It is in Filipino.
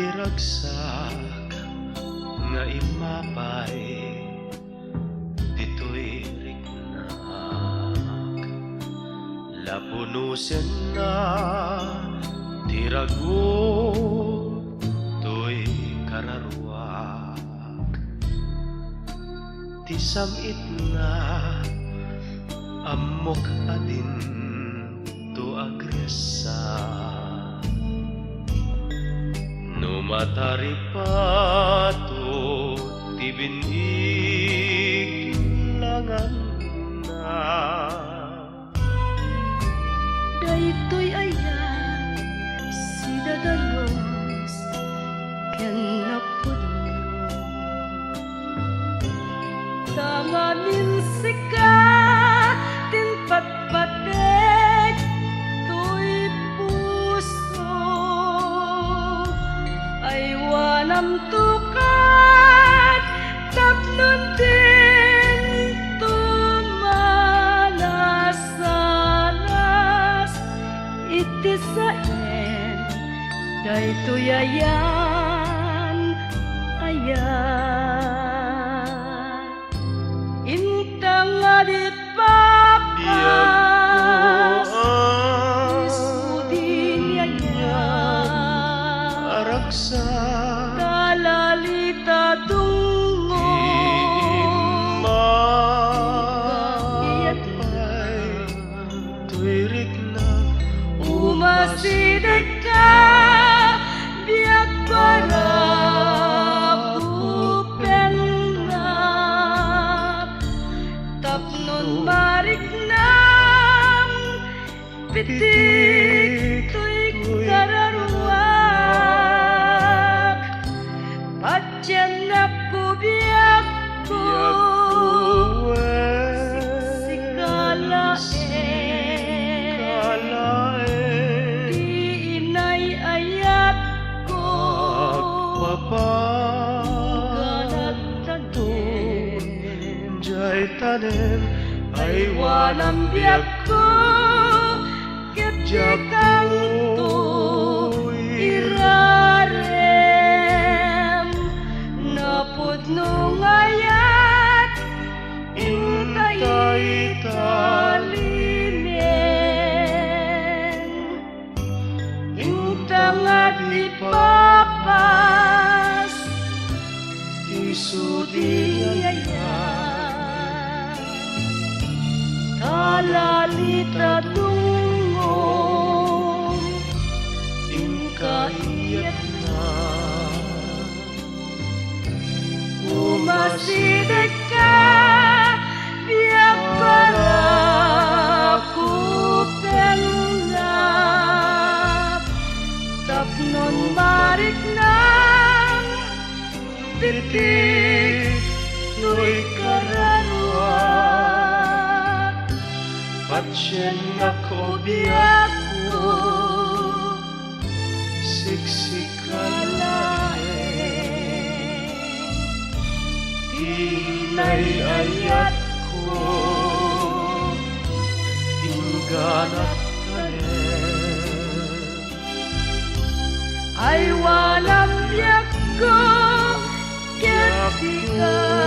Tiragsak nga imapay dito'y riknak lapunusen na tirago to'y kararwak tisamit na amok adin to agresa no mataripato tibinig langan na daytoy ayan si dadalos ken napudno tanganin sika tinpatpatek to'y puso ay wanam tukat tapnon din tumalasalas iti saen daytoy ayan intang adit papas isudin ayan aragsa kalalita tungo imapay to'y riknak umasideg ka biag para pupennak tapnon mariknam pitik to'y kararwak patyan ako biag ko si kalaen di inay ayat ko ganat tanim jay tanem ay wanam biag ko ket kanto irarem napudno ngayat intay talinen intang at ipapas isudi ayan kalalita tungong ingkaiyat na umasideg ka biag para kupennak tapnon mariknang pitik to'y kararwak patyen ako biag ko siksikalaen inay ayat ko ingganat tanem ay walang biag ko ket di ka